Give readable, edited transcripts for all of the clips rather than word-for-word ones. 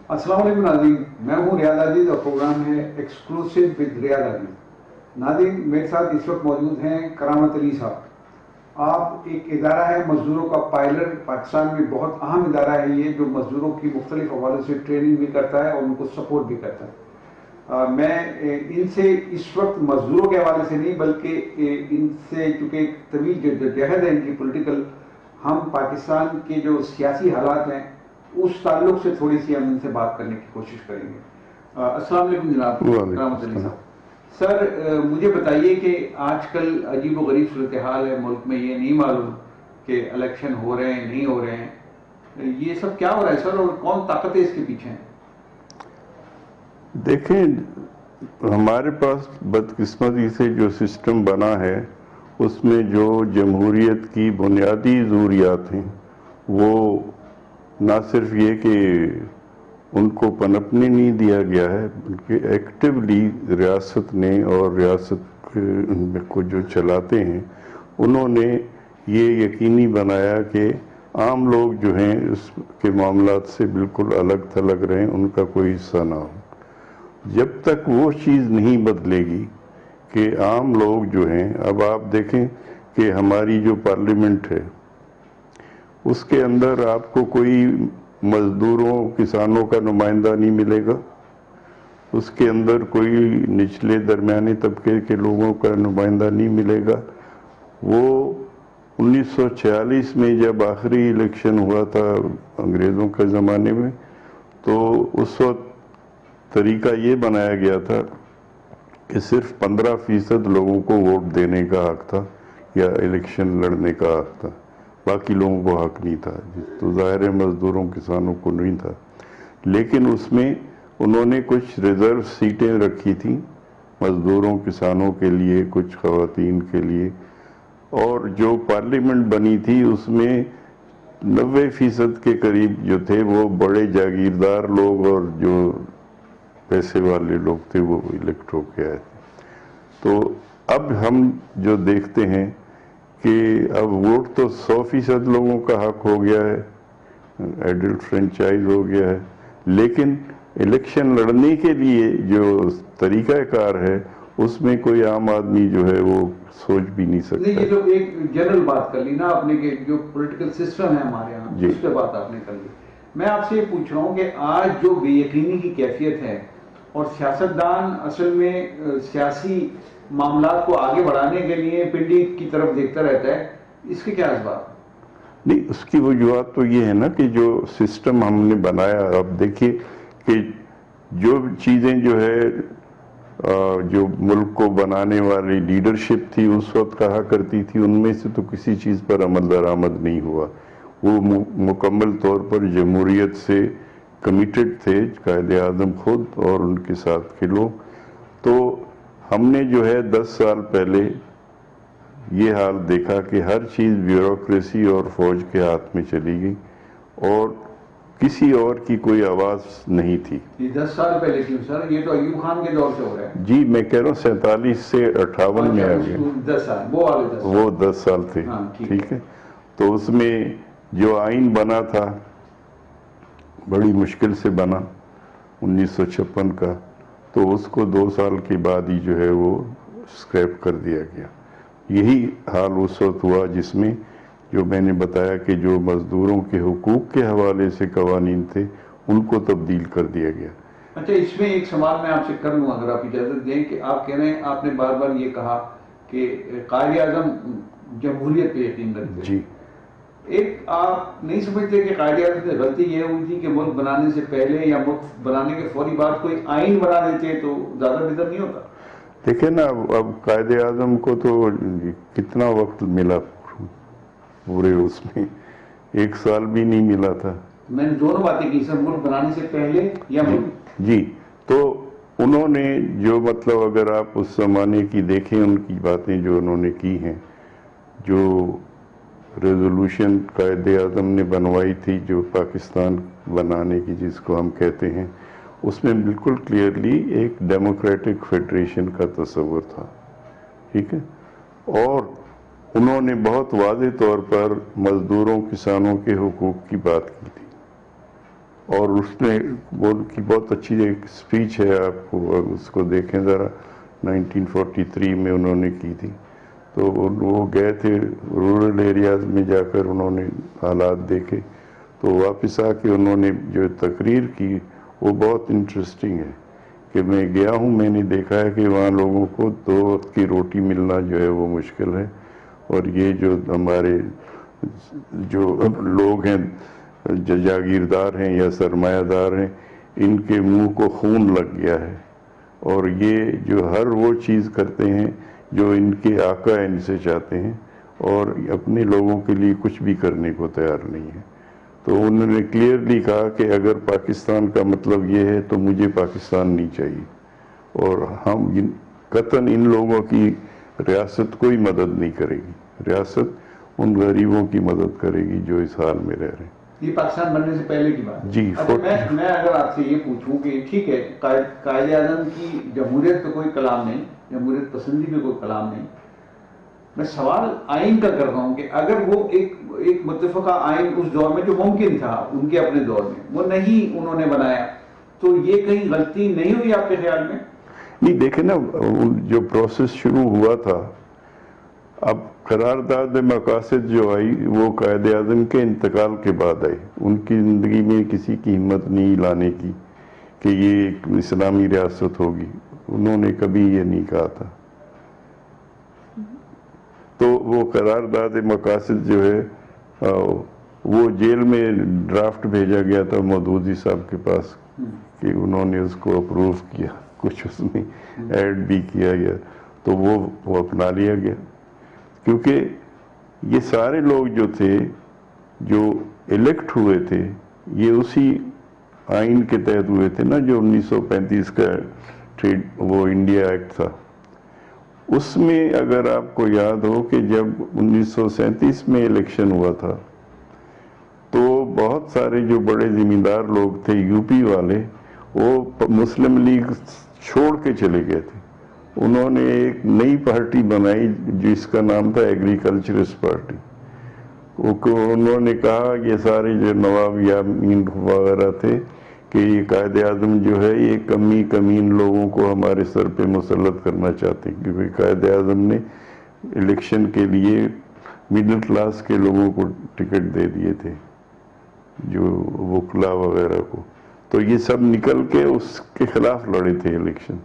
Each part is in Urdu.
السلام علیکم ناظرین، میں ہوں ریاض عزیز اور پروگرام ہے ایکسکلوسیو ود ریاض عزیز۔ ناظرین، میرے ساتھ اس وقت موجود ہیں کرامت علی صاحب۔ آپ ایک ادارہ ہے مزدوروں کا پائلٹ، پاکستان میں بہت اہم ادارہ ہے یہ، جو مزدوروں کی مختلف حوالوں سے ٹریننگ بھی کرتا ہے اور ان کو سپورٹ بھی کرتا ہے۔ میں ان سے اس وقت مزدوروں کے حوالے سے نہیں بلکہ ان سے چونکہ ایک طویل جہد ہے ان کی پولیٹیکل، ہم پاکستان کے جو سیاسی حالات ہیں اس تعلق سے تھوڑی سی ہم ان سے بات کرنے کی کوشش کریں گے۔ السلام علیکم جناب کرامت علی صاحب۔ سر مجھے بتائیے کہ آج کل عجیب و غریب صورتحال ہے ملک میں، یہ نہیں معلوم کہ الیکشن ہو رہے ہیں نہیں ہو رہے ہیں، یہ سب کیا ہو رہا ہے سر اور کون طاقتیں اس کے پیچھے ہیں؟ دیکھیں، ہمارے پاس بدقسمتی سے جو سسٹم بنا ہے اس میں جو جمہوریت کی بنیادی ضروریات ہیں وہ نہ صرف یہ کہ ان کو پنپنے نہیں دیا گیا ہے بلکہ ایکٹیولی ریاست نے اور ریاست کو جو چلاتے ہیں انہوں نے یہ یقینی بنایا کہ عام لوگ جو ہیں اس کے معاملات سے بالکل الگ تھلگ رہیں، ان کا کوئی حصہ نہ ہو۔ جب تک وہ چیز نہیں بدلے گی کہ عام لوگ جو ہیں، اب آپ دیکھیں کہ ہماری جو پارلیمنٹ ہے اس کے اندر آپ کو کوئی مزدوروں کسانوں کا نمائندہ نہیں ملے گا، اس کے اندر کوئی نچلے درمیانے طبقے کے لوگوں کا نمائندہ نہیں ملے گا۔ وہ 1946 میں جب آخری الیکشن ہوا تھا انگریزوں کے زمانے میں، تو اس وقت طریقہ یہ بنایا گیا تھا کہ صرف 15% لوگوں کو ووٹ دینے کا حق تھا یا الیکشن لڑنے کا حق تھا، باقی لوگوں کو حق نہیں تھا، تو ظاہر مزدوروں کسانوں کو نہیں تھا۔ لیکن اس میں انہوں نے کچھ ریزرو سیٹیں رکھی تھیں مزدوروں کسانوں کے لیے، کچھ خواتین کے لیے، اور جو پارلیمنٹ بنی تھی اس میں 90% کے قریب جو تھے وہ بڑے جاگیردار لوگ اور جو پیسے والے لوگ تھے وہ الیکٹ ہو کے آئے تھے۔ تو اب ہم جو دیکھتے ہیں کہ اب ووٹ تو 100% لوگوں کا حق ہو گیا ہے، ایڈلٹ فرنچائز ہو گیا ہے، لیکن الیکشن لڑنے کے لیے جو طریقہ کار ہے اس میں کوئی عام آدمی جو ہے وہ سوچ بھی نہیں سکتا۔ یہ تو ایک جنرل بات کر لی نا آپ نے کہ جو پولیٹیکل سسٹم ہے ہمارے یہاں، اس پہ بات آپ نے کر لی۔ میں آپ سے یہ پوچھ رہا ہوں کہ آج جو بے یقینی کی کیفیت ہے اور سیاستدان اصل میں سیاسی معاملات کو آگے بڑھانے کے لیے پنڈی کی طرف دیکھتا رہتا ہے، اس کے کیا اسباب؟ نہیں، اس کی وجوہات تو یہ ہے نا کہ جو سسٹم ہم نے بنایا، اب دیکھیے کہ جو چیزیں جو ہے جو ملک کو بنانے والی لیڈرشپ تھی اس وقت کہا کرتی تھی، ان میں سے تو کسی چیز پر عمل درآمد نہیں ہوا۔ وہ مکمل طور پر جمہوریت سے کمیٹڈ تھے، قائد اعظم خود اور ان کے ساتھ کے لوگ۔ تو ہم نے جو ہے 10 سال پہلے یہ حال دیکھا کہ ہر چیز بیوروکریسی اور فوج کے ہاتھ میں چلی گئی اور کسی اور کی کوئی آواز نہیں تھی۔ یہ 10 سال پہلے کیوں سر؟ یہ تو ایوب خان کے دور سے ہو رہا ہے۔ جی میں کہہ رہا ہوں 47 سے 58 میں آ گئے، 10 سال وہ 10 سال تھے، ٹھیک ہے۔ تو اس میں جو آئین بنا تھا بڑی مشکل سے بنا 1956 کا، تو اس کو 2 سال کے بعد ہی جو ہے وہ اسکریپ کر دیا گیا۔ یہی حال اس وقت ہوا جس میں جو میں نے بتایا کہ جو مزدوروں کے حقوق کے حوالے سے قوانین تھے ان کو تبدیل کر دیا گیا۔ اچھا، اس میں ایک سوال میں آپ سے کر لوں اگر آپ اجازت دیں، کہ آپ کہہ رہے ہیں، آپ نے بار بار یہ کہا کہ قائد اعظم جمہوریت پہ یقین رکھتے ہیں۔ جی، ایک آپ نہیں سمجھتے کہ قائد اعظم سے غلطی یہ ہوئی تھی کہ ملک بنانے سے پہلے یا ملک بنانے کے فوری بعد کوئی آئین بنا دیتے تو زیادہ بہتر نہیں ہوتا؟ دیکھیں نا، اب قائد اعظم کو تو کتنا وقت ملا پورے، اس میں 1 سال بھی نہیں ملا تھا۔ میں نے دونوں باتیں کی سر، ملک بنانے سے پہلے یا ملک۔ جی، تو انہوں نے جو مطلب اگر آپ اس زمانے کی دیکھیں ان کی باتیں جو انہوں نے کی ہیں، جو ریزولوشن قائد اعظم نے بنوائی تھی جو پاکستان بنانے کی جس کو ہم کہتے ہیں، اس میں بالکل کلیئرلی ایک ڈیموکریٹک فیڈریشن کا تصور تھا، ٹھیک ہے، اور انہوں نے بہت واضح طور پر مزدوروں کسانوں کے حقوق کی بات کی تھی۔ اور اس نے وہ کی بہت اچھی ایک اسپیچ ہے، آپ کو اس کو دیکھیں ذرا، 1943 میں انہوں نے کی تھی. تو وہ گئے تھے رورل ایریاز میں، جا کر انہوں نے حالات دیکھے، تو واپس آ کے انہوں نے جو تقریر کی وہ بہت انٹرسٹنگ ہے کہ میں گیا ہوں، میں نے دیکھا ہے کہ وہاں لوگوں کو 2 وقت کی روٹی ملنا جو ہے وہ مشکل ہے، اور یہ جو ہمارے جو لوگ ہیں جاگیردار ہیں یا سرمایہ دار ہیں، ان کے منہ کو خون لگ گیا ہے، اور یہ جو ہر وہ چیز کرتے ہیں جو ان کے آقا ان سے چاہتے ہیں، اور اپنے لوگوں کے لیے کچھ بھی کرنے کو تیار نہیں ہے. تو انہوں نے کلیئرلی کہا کہ اگر پاکستان کا مطلب یہ ہے تو مجھے پاکستان نہیں چاہیے، اور ہم قطعاً ان لوگوں کی ریاست کوئی مدد نہیں کرے گی، ریاست ان غریبوں کی مدد کرے گی جو اس حال میں رہ رہے ہیں. یہ پاکستان بننے سے پہلے کی بات ہے. جی. اچھا، میں اگر آپ سے یہ پوچھوں کہ ٹھیک ہے، قائد اعظم کی جمہوریت پہ کوئی کلام نہیں، جمہوریت پسندی پہ کوئی کلام نہیں، میں سوال آئین کا کر رہا ہوں کہ اگر وہ ایک متفقہ آئین اس دور میں جو ممکن تھا ان کے اپنے دور میں وہ نہیں انہوں نے بنایا، تو یہ کہیں غلطی نہیں ہوئی آپ کے خیال میں؟ نہیں، دیکھیں نا، جو پروسیس شروع ہوا تھا، اب قرارداد مقاصد جو آئی وہ قائد اعظم کے انتقال کے بعد آئی. ان کی زندگی میں کسی کی ہمت نہیں لانے کی کہ یہ ایک اسلامی ریاست ہوگی، انہوں نے کبھی یہ نہیں کہا تھا. تو وہ قرارداد مقاصد جو ہے وہ جیل میں ڈرافٹ بھیجا گیا تھا مودودی صاحب کے پاس کہ انہوں نے اس کو اپروو کیا، کچھ اس میں ایڈ بھی کیا گیا، تو وہ اپنا لیا گیا. کیونکہ یہ سارے لوگ جو تھے جو الیکٹ ہوئے تھے یہ اسی آئین کے تحت ہوئے تھے نا، جو 1935 کا وہ انڈیا ایکٹ تھا. اس میں اگر آپ کو یاد ہو کہ جب 1937 میں الیکشن ہوا تھا تو بہت سارے جو بڑے زمیندار لوگ تھے یو پی والے، وہ مسلم لیگ چھوڑ کے چلے گئے تھے. انہوں نے ایک نئی پارٹی بنائی جس کا نام تھا ایگریکلچرسٹ پارٹی. انہوں نے کہا یہ سارے جو نواب یامین وغیرہ تھے کہ یہ قائد اعظم جو ہے یہ کمین لوگوں کو ہمارے سر پہ مسلط کرنا چاہتے ہیں، کیونکہ قائد اعظم نے الیکشن کے لیے مڈل کلاس کے لوگوں کو ٹکٹ دے دیے تھے، جو وکلا وغیرہ کو. تو یہ سب نکل کے اس کے خلاف لڑے تھے الیکشن،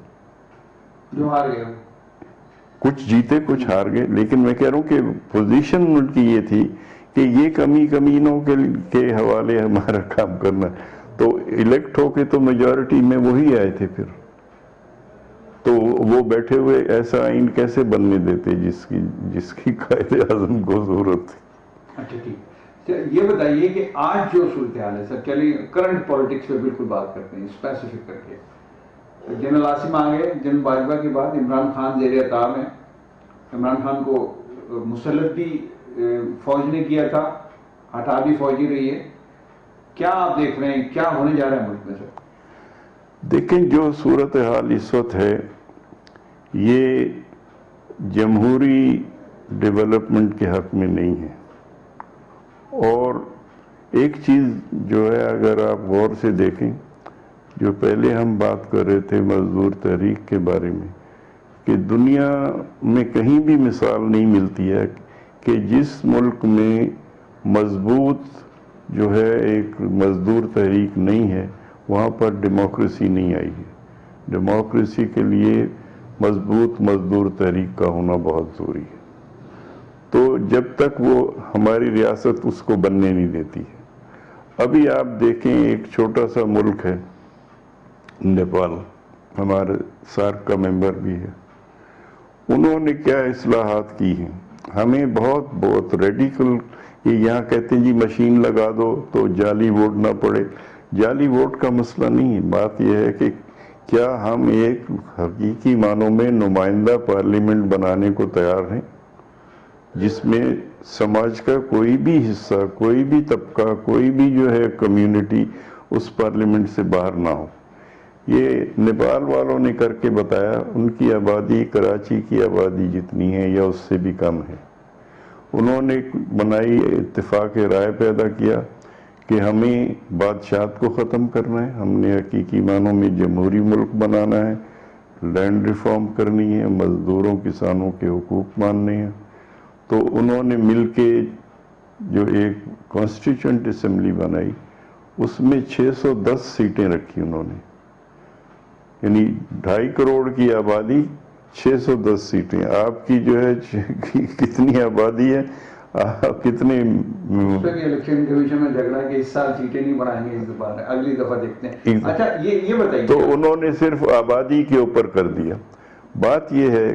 جو ہار گئے، کچھ جیتے کچھ ہار گئے. لیکن میں کہہ رہا ہوں کہ پوزیشن ان کی یہ تھی کہ یہ کمینوں کے حوالے ہمارا کام کرنا. تو الیکٹ ہو کے تو میجورٹی میں وہی آئے تھے پھر، تو وہ بیٹھے ہوئے ایسا آئین کیسے بننے دیتے جس کی قائد اعظم کو ضرورت تھی. اچھا ٹھیک، یہ بتائیے کہ آج جو صورتحال ہے سر، چلیے کرنٹ پالیٹکس پہ بالکل بات کرتے ہیں اسپیسیفک کر کے. جنرل عاصم آ گئے، جنرل باجوہ کے بعد عمران خان زیر اطاعت ہے. عمران خان کو مسلط بھی فوج نے کیا تھا، ہٹا بھی فوج ہی رہی ہے. کیا آپ دیکھ رہے ہیں کیا ہونے جا رہا ہے ملک میں سر؟ دیکھیں، جو صورتحال اس وقت ہے یہ جمہوری ڈیولپمنٹ کے حق میں نہیں ہے. اور ایک چیز جو ہے اگر آپ غور سے دیکھیں، جو پہلے ہم بات کر رہے تھے مزدور تحریک کے بارے میں، کہ دنیا میں کہیں بھی مثال نہیں ملتی ہے کہ جس ملک میں مضبوط جو ہے ایک مزدور تحریک نہیں ہے وہاں پر ڈیموکریسی نہیں آئی ہے. ڈیموکریسی کے لیے مضبوط مزدور تحریک کا ہونا بہت ضروری ہے. تو جب تک وہ ہماری ریاست اس کو بننے نہیں دیتی ہے. ابھی آپ دیکھیں ایک چھوٹا سا ملک ہے نیپال، ہمارے سارک کا ممبر بھی ہے، انہوں نے کیا اصلاحات کی ہیں. ہمیں بہت ریڈیکل، یہ یہاں کہتے ہیں جی مشین لگا دو تو جعلی ووٹ نہ پڑے. جعلی ووٹ کا مسئلہ نہیں ہے، بات یہ ہے کہ کیا ہم ایک حقیقی معنوں میں نمائندہ پارلیمنٹ بنانے کو تیار ہیں جس میں سماج کا کوئی بھی حصہ، کوئی بھی طبقہ، کوئی بھی جو ہے کمیونٹی اس پارلیمنٹ سے باہر نہ ہو. یہ نیپال والوں نے کر کے بتایا. ان کی آبادی کراچی کی آبادی جتنی ہے یا اس سے بھی کم ہے. انہوں نے بنائی اتفاق رائے پیدا کیا کہ ہمیں بادشاہت کو ختم کرنا ہے، ہم نے حقیقی معنوں میں جمہوری ملک بنانا ہے، لینڈ ریفارم کرنی ہے، مزدوروں کسانوں کے حقوق ماننے ہیں۔ تو انہوں نے مل کے جو ایک کانسٹیٹیوئنٹ اسمبلی بنائی، اس میں 610 سیٹیں رکھی انہوں نے، یعنی 2.5 کروڑ کی آبادی، 610 سیٹیں۔ آپ کی جو ہے کتنی آبادی ہے، آپ کتنے الیکشن کمیشن میں جھگڑا کہ اس سال سیٹیں نہیں بڑھائیں گے، اس بار اگلی دفعہ دیکھتے ہیں۔ اچھا یہ بتائیے، تو انہوں نے صرف آبادی کے اوپر کر دیا۔ بات یہ ہے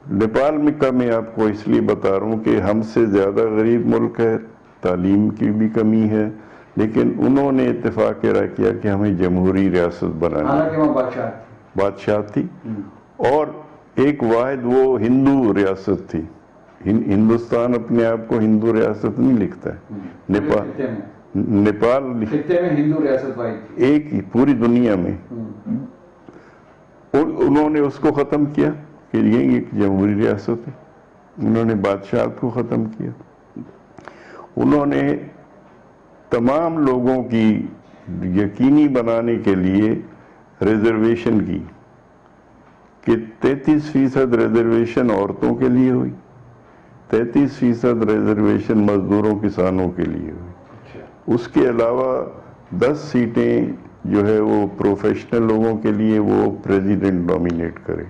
نیپال میں کا میں آپ کو اس لیے بتا رہا ہوں کہ ہم سے زیادہ غریب ملک ہے، تعلیم کی بھی کمی ہے، لیکن انہوں نے اتفاق رائے کیا کہ ہمیں جمہوری ریاست بنانی ہے۔ حالانکہ وہاں بادشاہت تھی، اور ایک واحد وہ ہندو ریاست تھی۔ ہندوستان اپنے آپ کو ہندو ریاست نہیں لکھتا ہے، نیپال خطے میں ہندو ریاست واحد ایک ہی پوری دنیا میں۔ انہوں نے اس کو ختم کیا کہ یہ ایک جمہوری ریاست ہے، انہوں نے بادشاہت کو ختم کیا۔ انہوں نے تمام لوگوں کی یقینی بنانے کے لیے ریزرویشن کی کہ 33% ریزرویشن عورتوں کے لیے ہوئی، 33% ریزرویشن مزدوروں کسانوں کے لیے ہوئی۔ اس کے علاوہ 10 سیٹیں جو ہے وہ پروفیشنل لوگوں کے لیے وہ پریزیڈنٹ نامینیٹ کرے،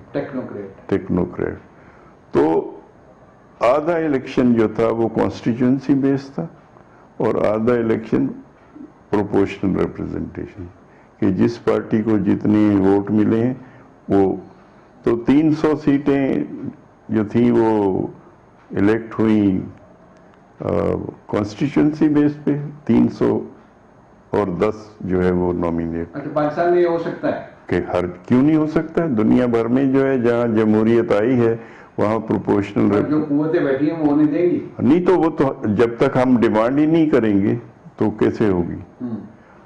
ٹیکنوکریٹ۔ تو آدھا الیکشن جو تھا وہ کانسٹیٹیوئنسی بیس تھا، اور آدھا الیکشن پروپورشنل ریپرزنٹیشن، کہ جس پارٹی کو جتنے ووٹ ملے ہیں وہ۔ تو 300 سیٹیں جو تھیں وہ الیکٹ ہوئیں کانسٹیٹیوئنسی بیس پہ، 300 اور 10 جو ہے وہ نامینیٹ۔ اچھا، پاکستان میں یہ ہو سکتا ہے کہ کیوں نہیں ہو سکتا ہے؟ دنیا بھر میں جو ہے جہاں جمہوریت آئی ہے وہاں پروپورشنل جو قوتیں بیٹھی ہیں وہ ہونے دیں گی نہیں، تو وہ تو جب تک ہم ڈیمانڈ ہی نہیں کریں گے تو کیسے ہوگی؟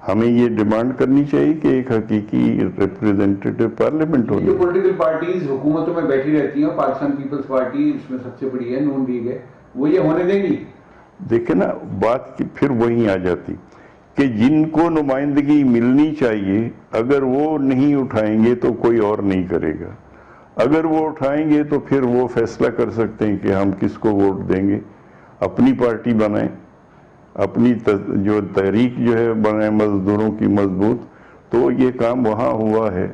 ہمیں یہ ڈیمانڈ کرنی چاہیے کہ ایک حقیقی ریپریزنٹیٹیو پارلیمنٹ ہو۔ جو پولیٹیکل پارٹیز حکومتوں میں بیٹھی رہتی ہیں، پاکستان پیپلز پارٹی اس میں سب سے بڑی ہے، نون لیگ ہے، وہ یہ ہونے دیں گی؟ دیکھیں نا، بات پھر وہیں آ جاتی کہ جن کو نمائندگی ملنی چاہیے اگر وہ نہیں اٹھائیں گے تو کوئی اور نہیں کرے گا، اگر وہ اٹھائیں گے تو پھر وہ فیصلہ کر سکتے ہیں کہ ہم کس کو ووٹ دیں گے، اپنی پارٹی بنائیں، اپنی جو تحریک جو ہے بنائیں مزدوروں کی مضبوط۔ تو یہ کام وہاں ہوا ہے۔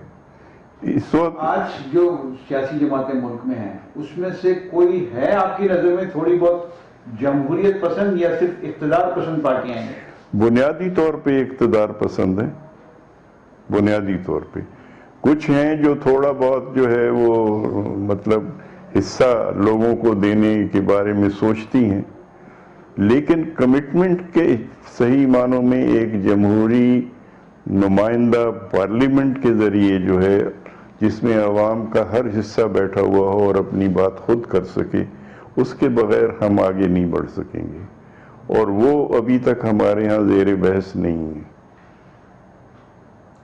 اس وقت آج جو سیاسی جماعتیں ملک میں ہیں اس میں سے کوئی ہے آپ کی نظر میں تھوڑی بہت جمہوریت پسند یا صرف اقتدار پسند پارٹیاں ہیں؟ بنیادی طور پہ اقتدار پسند ہے، بنیادی طور پہ۔ کچھ ہیں جو تھوڑا بہت جو ہے وہ مطلب حصہ لوگوں کو دینے کے بارے میں سوچتی ہیں، لیکن کمٹمنٹ کے صحیح معنوں میں ایک جمہوری نمائندہ پارلیمنٹ کے ذریعے جو ہے جس میں عوام کا ہر حصہ بیٹھا ہوا ہو اور اپنی بات خود کر سکے، اس کے بغیر ہم آگے نہیں بڑھ سکیں گے، اور وہ ابھی تک ہمارے ہاں زیر بحث نہیں ہے۔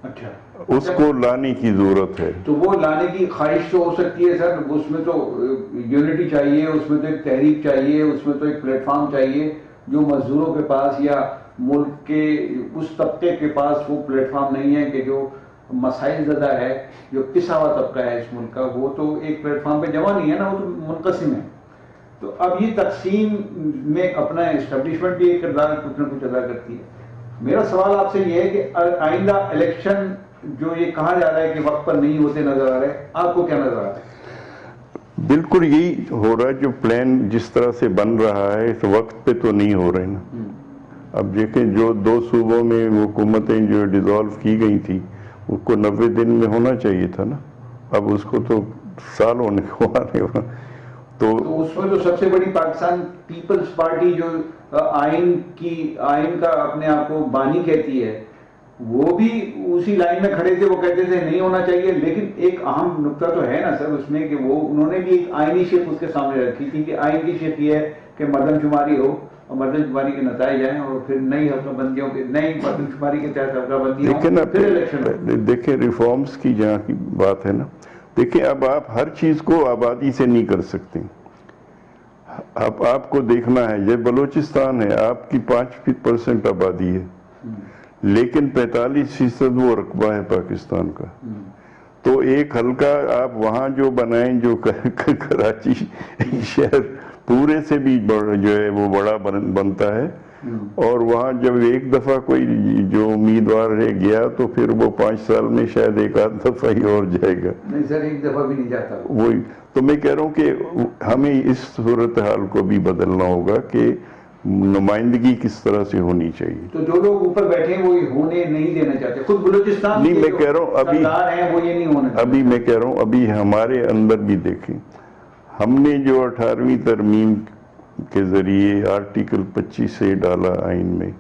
اچھا، اس کو لانے کی ضرورت ہے۔ تو وہ لانے کی خواہش تو ہو سکتی ہے سر، اس میں تو یونٹی چاہیے، اس میں تو ایک تحریک چاہیے، اس میں تو ایک پلیٹ فارم چاہیے جو مزدوروں کے پاس یا ملک کے اس طبقے کے پاس وہ پلیٹ فارم نہیں ہے کہ جو مسائل زدہ ہے، جو پسا ہوا طبقہ ہے اس ملک کا، وہ تو ایک پلیٹ فارم پہ جمع نہیں ہے نا، وہ تو منقسم ہے۔ تو اب یہ تقسیم میں اپنا اسٹیبلشمنٹ بھی ایک کردار کچھ نہ کچھ ادا کرتی ہے۔ میرا سوال آپ سے یہ ہے کہ آئندہ الیکشن جو یہ کہا جا رہا ہے کہ وقت پر نہیں ہوتے نظر آ رہے، آپ کو کیا نظر آ رہا ہے؟ بالکل یہی ہو رہا ہے، جو پلان جس طرح سے بن رہا ہے اس وقت پہ تو نہیں ہو رہے نا۔ اب دیکھیں جو 2 صوبوں میں حکومتیں جو ڈیزالو کی گئی تھی اس کو 90 دن میں ہونا چاہیے تھا نا، اب اس کو تو سال ہونے کو آنے والا۔ تو اس میں تو سب سے بڑی پاکستان پیپلز پارٹی جو آئین کا اپنے آپ کو بانی کہتی ہے، وہ بھی اسی لائن میں کھڑے تھے، وہ کہتے تھے نہیں ہونا چاہیے، لیکن ایک اہم نقطہ تو ہے نا سر اس میں کہ انہوں نے بھی ایک آئینی شپ اس کے سامنے رکھی تھی کہ آئین کی شپ یہ ہے کہ مردم شماری ہو اور مردم شماری کے نتائج آئیں اور پھر نئی حلقہ بندیوں کے نئی مردم شماری کے تحت حلقہ بندیاں ہوں، پھر الیکشن۔ دیکھیں ریفارمز کی جہاں کی بات ہے نا، دیکھیں اب آپ ہر چیز کو آبادی سے نہیں کر سکتے، اب آپ کو دیکھنا ہے، یہ بلوچستان ہے، آپ کی 5% آبادی ہے، لیکن 45% وہ رقبہ ہے پاکستان کا. تو ایک حلقہ آپ وہاں جو بنائیں، جو کراچی شہر پورے سے بھی جو ہے وہ بڑا بنتا ہے، اور وہاں جب ایک دفعہ کوئی جو امیدوار ہے گیا تو پھر وہ 5 سال میں شاید ایک آدھ دفعہ ہی اور جائے گا. نہیں سر، ایک دفعہ بھی نہیں جاتا. وہی تو میں کہہ رہا ہوں کہ ہمیں اس صورتحال کو بھی بدلنا ہوگا کہ نمائندگی کس طرح سے ہونی چاہیے. تو جو لوگ اوپر بیٹھے ہیں وہ یہ ہونے نہیں دینا چاہتے، خود بلوچستان نہیں، کے میں جو کہہ رہا ہوں سردار ہیں وہ یہ نہیں ہونا چاہتے. ابھی میں کہہ رہا ہوں ابھی ہمارے اندر بھی دیکھیں، ہم نے جو 18ویں ترمیم کے ذریعے آرٹیکل 25 سے ڈالا آئین میں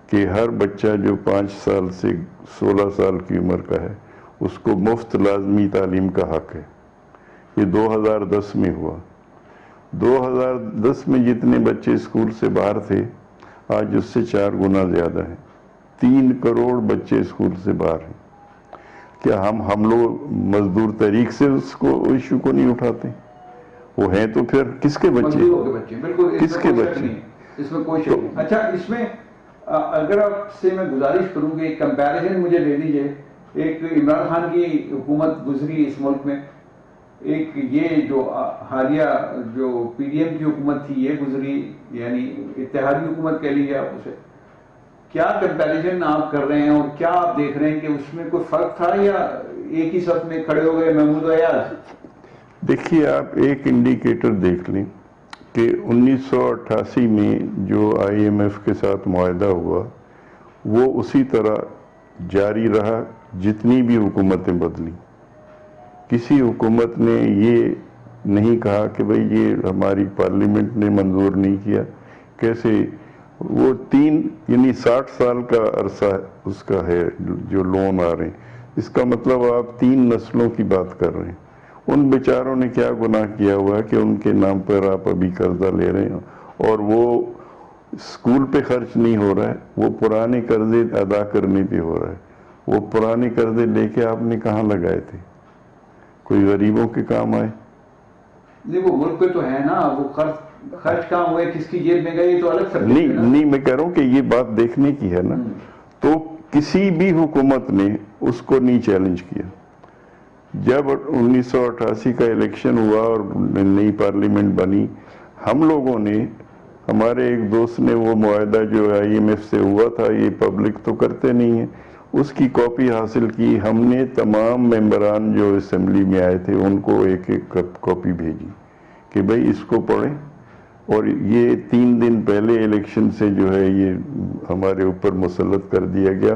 کہ ہر بچہ جو 5 سال سے 16 سال کی عمر کا ہے اس کو مفت لازمی تعلیم کا حق ہے. یہ 2010 میں ہوا. 2010 میں جتنے بچے اسکول سے باہر تھے آج اس سے 4 گنا زیادہ ہیں. 3 کروڑ بچے اسکول سے باہر ہیں. کیا ہم لوگ مزدور تحریک سے اس ایشو کو نہیں اٹھاتے؟ وہ ہیں تو پھر کس کے بچے؟ مزدوروں کے بچے، بالکل کس کے بچے؟ اس میں کوئی شک نہیں. اچھا، اس میں اگر آپ سے میں گزارش کروں کہ ایک کمپیریزن مجھے دے دیجئے. ایک عمران خان کی حکومت گزری اس ملک میں، ایک یہ جو حالیہ جو پی ڈی ایم کی حکومت تھی یہ گزری، یعنی اتحادی حکومت کہہ لیجیے آپ اسے. کیا کمپیریزن آپ کر رہے ہیں اور کیا آپ دیکھ رہے ہیں کہ اس میں کوئی فرق تھا یا ایک ہی صف میں کھڑے ہو گئے محمود ایاز؟ دیکھیے، آپ ایک انڈیکیٹر دیکھ لیں کہ 1988 میں جو آئی ایم ایف کے ساتھ معاہدہ ہوا وہ اسی طرح جاری رہا جتنی بھی حکومتیں بدلی. کسی حکومت نے یہ نہیں کہا کہ بھئی یہ ہماری پارلیمنٹ نے منظور نہیں کیا. کیسے وہ 3 یعنی 60 سال کا عرصہ اس کا ہے جو لون آ رہے ہیں. اس کا مطلب آپ 3 نسلوں کی بات کر رہے ہیں. ان بیچاروں نے کیا گناہ کیا ہوا ہے کہ ان کے نام پر آپ ابھی قرضہ لے رہے ہیں اور وہ اسکول پہ خرچ نہیں ہو رہا ہے، وہ پرانے قرضے ادا کرنے پہ ہو رہا ہے. وہ پرانے قرضے لے کے آپ نے کہاں لگائے تھے؟ کوئی غریبوں کے کام آئے؟ نہیں، وہ ملک پہ تو ہے نا، وہ خرچ کہاں ہوئے، کس کی جیب میں گئے تو الگ سبجیکٹ ہے نا. نہیں، میں کہہ رہا ہوں کہ یہ بات دیکھنے کی ہے نا. تو کسی بھی حکومت نے اس کو نہیں چیلنج کیا. جب 1988 کا الیکشن ہوا اور نئی پارلیمنٹ بنی، ہم لوگوں نے، ہمارے ایک دوست نے وہ معاہدہ جو آئی ایم ایف سے ہوا تھا، یہ پبلک تو کرتے نہیں ہیں، اس کی کاپی حاصل کی. ہم نے تمام ممبران جو اسمبلی میں آئے تھے ان کو ایک کاپی بھیجی کہ بھئی اس کو پڑھیں. اور یہ 3 دن پہلے الیکشن سے جو ہے یہ ہمارے اوپر مسلط کر دیا گیا.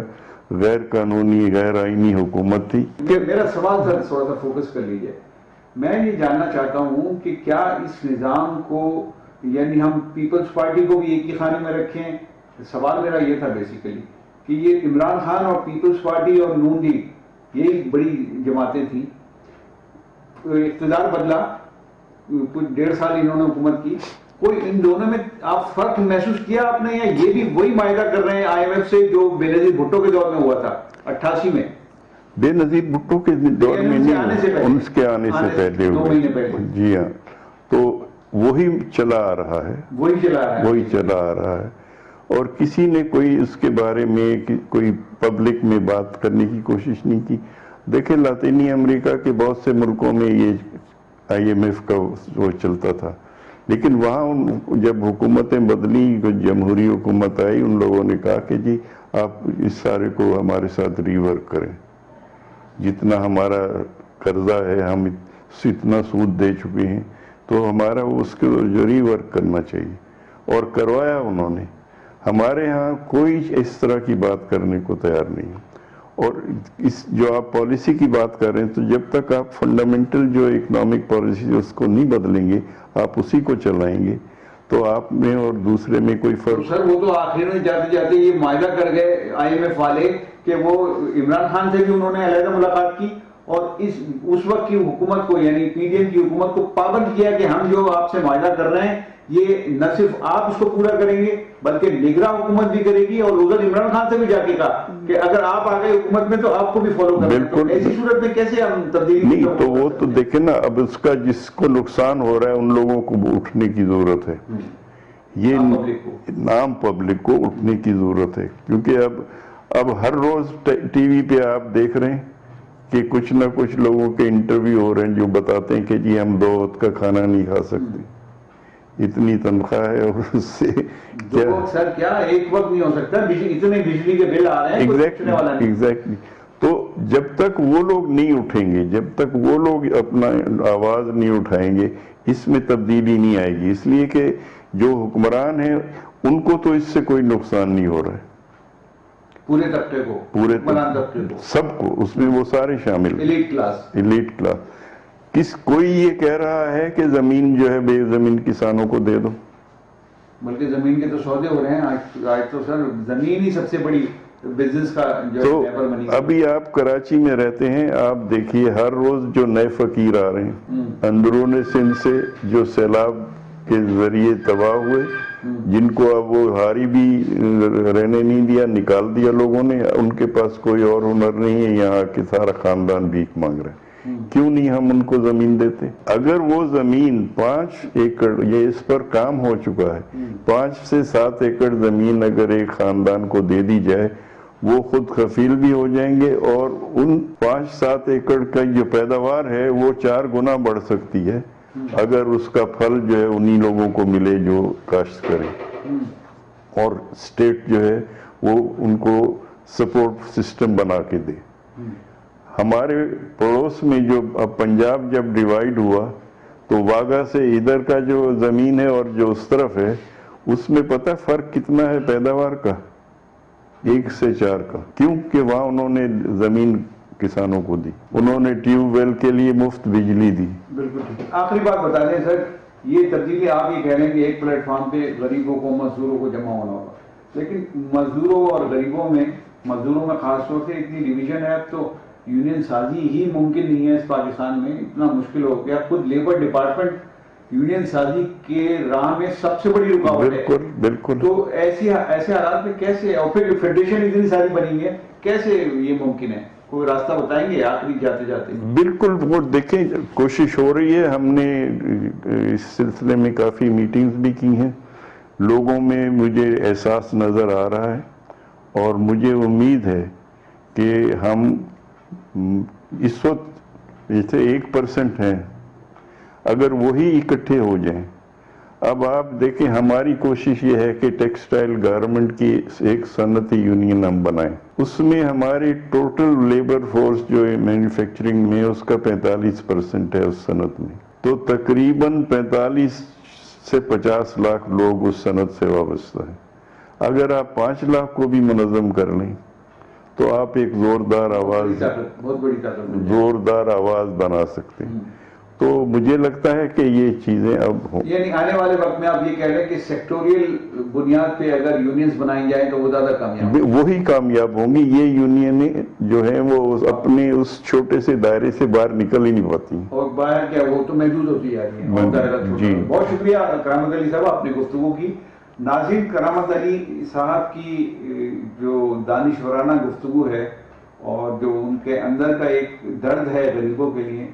غیر قانونی، غیر آئینی حکومت تھی. میرا سوال سر تھوڑا سا فوکس کر لیجئے. میں یہ جاننا چاہتا ہوں کہ کیا اس نظام کو، یعنی ہم پیپلز پارٹی کو بھی ایک ہی خانے میں رکھیں؟ سوال میرا یہ تھا بیسیکلی کہ یہ عمران خان اور پیپلز پارٹی اور نون لیگ یہی بڑی جماعتیں تھیں. اقتدار بدلا، کچھ 1.5 سال انہوں نے حکومت کی. کوئی ان دونوں میں آپ فرق محسوس کیا آپ نے، یا یہ بھی وہی معاہدہ کر رہے ہیں آئی ایم ایف سے جو بے نظیر بھٹو کے دور میں ہوا تھا 88 میں؟ بے نظیر بھٹو کے دور میں نہیں، ان کے آنے سے پہلے 2 مہینے پہلے. جی ہاں. تو وہی چلا آ رہا ہے، وہی چلا آ رہا ہے. اور کسی نے کوئی اس کے بارے میں کوئی پبلک میں بات کرنے کی کوشش نہیں کی. دیکھیں، لاطینی امریکہ کے بہت سے ملکوں میں یہ آئی ایم ایف کا وہ چلتا تھا، لیکن وہاں جب حکومتیں بدلی، جمہوری حکومت آئی، ان لوگوں نے کہا کہ جی آپ اس سارے کو ہمارے ساتھ ری ورک کریں. جتنا ہمارا قرضہ ہے، ہم اتنا سود دے چکے ہیں، تو ہمارا اس کے جو ری ورک کرنا چاہیے. اور کروایا انہوں نے. ہمارے ہاں کوئی اس طرح کی بات کرنے کو تیار نہیں ہے. اور اس جو آپ پالیسی کی بات کر رہے ہیں، تو جب تک آپ فنڈامنٹل جو اکنامک پالیسی اس کو نہیں بدلیں گے، آپ اسی کو چلائیں گے، تو آپ میں اور دوسرے میں کوئی فرق. سر وہ تو آخر میں جاتے جاتے یہ معاہدہ کر گئے آئی ایم ایف والے کہ وہ عمران خان سے بھی انہوں نے علیحدہ ملاقات کی اور اس وقت کی حکومت کو، یعنی پی ڈی ایم کی حکومت کو پابند کیا کہ ہم جو آپ سے معاہدہ کر رہے ہیں یہ نہ صرف آپ اس کو پورا کریں گے بلکہ نگراں حکومت بھی کرے گی، اور ادھر عمران خان سے بھی جا کے کہا کہ اگر آپ آ گئے حکومت میں تو آپ کو بھی فالو کرنا ہے۔ بالکل۔ ایسی صورت میں کیسے ہم تبدیلی نہیں تو وہ تو دیکھیں نا، اب اس کا جس کو نقصان ہو رہا ہے ان لوگوں کو اٹھنے کی ضرورت ہے، یہ عام پبلک کو اٹھنے کی ضرورت ہے، کیونکہ اب ہر روز ٹی وی پہ آپ دیکھ رہے ہیں کہ کچھ نہ کچھ لوگوں کے انٹرویو ہو رہے ہیں جو بتاتے ہیں کہ جی ہم 2 وقت کا کھانا نہیں کھا سکتے، اتنی تنخواہ ہے اور اس سے سر کیا ایک وقت نہیں ہو سکتا، اتنے بجلی کے بل آ رہے ہیں، ایگزیکٹلی۔ تو جب تک وہ لوگ نہیں اٹھیں گے، جب تک وہ لوگ اپنا آواز نہیں اٹھائیں گے، اس میں تبدیلی نہیں آئے گی، اس لیے کہ جو حکمران ہیں ان کو تو اس سے کوئی نقصان نہیں ہو رہا ہے، پورے طبقے کو، پورے طبقے کو، سب کو، اس میں وہ سارے شامل، ایلیٹ کلاس۔ کوئی یہ کہہ رہا ہے کہ زمین جو ہے بے زمین کسانوں کو دے دو، بلکہ زمین کے تو سودے ہو رہے ہیں آج تو سر زمین ہی سب سے بڑی بزنس کا جو لیبر بنی۔ ابھی آپ کراچی میں رہتے ہیں، آپ دیکھیے ہر روز جو نئے فقیر آ رہے ہیں اندرون سندھ سے، جو سیلاب کے ذریعے تباہ ہوئے، جن کو اب وہ ہاری بھی رہنے نہیں دیا، نکال دیا لوگوں نے، ان کے پاس کوئی اور ہنر نہیں ہے، یہاں کے سارا خاندان بھیک مانگ رہے ہیں، کیوں نہیں ہم ان کو زمین دیتے؟ اگر وہ زمین 5 ایکڑ، یہ اس پر کام ہو چکا ہے، 5 سے 7 ایکڑ زمین اگر ایک خاندان کو دے دی جائے، وہ خود کفیل بھی ہو جائیں گے، اور ان 5-7 ایکڑ کا جو پیداوار ہے وہ 4 گنا بڑھ سکتی ہے اگر اس کا پھل جو ہے انہی لوگوں کو ملے جو کاشت کریں، اور اسٹیٹ جو ہے وہ ان کو سپورٹ سسٹم بنا کے دے۔ ہمارے پڑوس میں جو اب پنجاب جب ڈیوائیڈ ہوا تو واگا سے ادھر کا جو زمین ہے اور جو اس طرف ہے، اس میں پتہ فرق کتنا ہے پیداوار کا؟ 1 سے 4 کا۔ کیوں کہ وہاں انہوں نے زمین کسانوں کو دی، انہوں نے ٹیوب ویل کے لیے مفت بجلی دی۔ بالکل۔ آخری بات بتا دیں سر، یہ تبدیلی آپ یہ کہہ رہے ہیں کہ ایک پلیٹ فارم پہ غریبوں کو، مزدوروں کو جمع ہونا ہوگا، لیکن مزدوروں اور غریبوں میں، مزدوروں میں خاص طور سے اتنی ڈویژن ہے، اب تو یونین سازی ہی ممکن نہیں ہے اس پاکستان میں، اتنا مشکل ہو گیا، خود لیبر ڈپارٹمنٹ یونین سازی کے راہ میں سب سے بڑی رکاوٹ ہے۔ بالکل۔ تو ایسے حالات میں کیسے، اور پھر فیڈریشن اتنی ساری بنی ہے، کیسے یہ ممکن ہے؟ کوئی راستہ بتائیں گے آخری جاتے جاتے؟ بالکل، وہ دیکھیں کوشش ہو رہی ہے، ہم نے اس سلسلے میں کافی میٹنگز بھی کی ہیں، لوگوں میں مجھے احساس نظر آ رہا ہے، اور مجھے امید ہے کہ ہم اس وقت جیسے 1% ہیں، اگر وہی اکٹھے ہو جائیں۔ اب آپ دیکھیں ہماری کوشش یہ ہے کہ ٹیکسٹائل گارمنٹ کی ایک صنعتی یونین ہم بنائیں، اس میں ہماری ٹوٹل لیبر فورس جو ہے مینوفیکچرنگ میں، اس کا 45% ہے اس صنعت میں، تو تقریباً 45 سے 50 لاکھ لوگ اس صنعت سے وابستہ ہیں۔ اگر آپ 5 لاکھ کو بھی منظم کر لیں تو آپ ایک زوردار آواز بنا سکتے ہیں۔ تو مجھے لگتا ہے کہ یہ چیزیں اب ہوں، یعنی آنے والے وقت میں آپ یہ کہہ رہے ہیں کہ سیکٹوریل بنیاد پہ اگر یونینز بنائی جائیں تو وہ زیادہ کامیاب، وہی کامیاب ہوں گی۔ یہ یونینیں جو ہیں وہ اپنے اس چھوٹے سے دائرے سے باہر نکل ہی نہیں پاتی ہیں، اور باہر کیا وہ تو محدود ہوتی جا رہی ہیں۔ جی بہت شکریہ کرامت علی صاحب، آپ نے گفتگو کی۔ ناظرین، کرامت علی صاحب کی جو دانشورانہ گفتگو ہے اور جو ان کے اندر کا ایک درد ہے غریبوں کے لیے،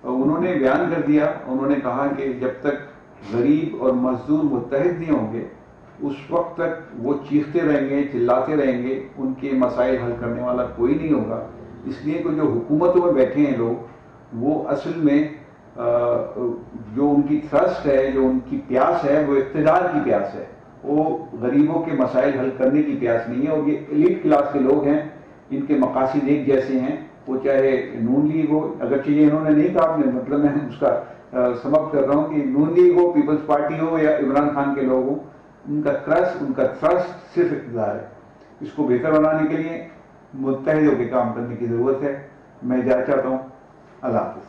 انہوں نے بیان کر دیا۔ انہوں نے کہا کہ جب تک غریب اور مزدور متحد نہیں ہوں گے اس وقت تک وہ چیختے رہیں گے، چلاتے رہیں گے، ان کے مسائل حل کرنے والا کوئی نہیں ہوگا۔ اس لیے کہ جو حکومتوں میں بیٹھے ہیں لوگ، وہ اصل میں جو ان کی تھرسٹ ہے، جو ان کی پیاس ہے، وہ اقتدار کی پیاس ہے، وہ غریبوں کے مسائل حل کرنے کی پیاس نہیں ہے۔ اور یہ ایلیٹ کلاس کے لوگ ہیں، ان کے مقاصد ایک جیسے ہیں، وہ چاہے نون لیگ ہو، اگرچہ یہ انہوں نے نہیں کہا، مطلب میں اس کا سبب کر رہا ہوں کہ نون لیگ ہو، پیپلز پارٹی ہو، یا عمران خان کے لوگ ہوں، ان کا تھرسٹ صرف اقتدار ہے۔ اس کو بہتر بنانے کے لیے متحد ہو کے کام کرنے کی ضرورت ہے۔ میں جانا چاہتا ہوں۔ اللہ حافظ۔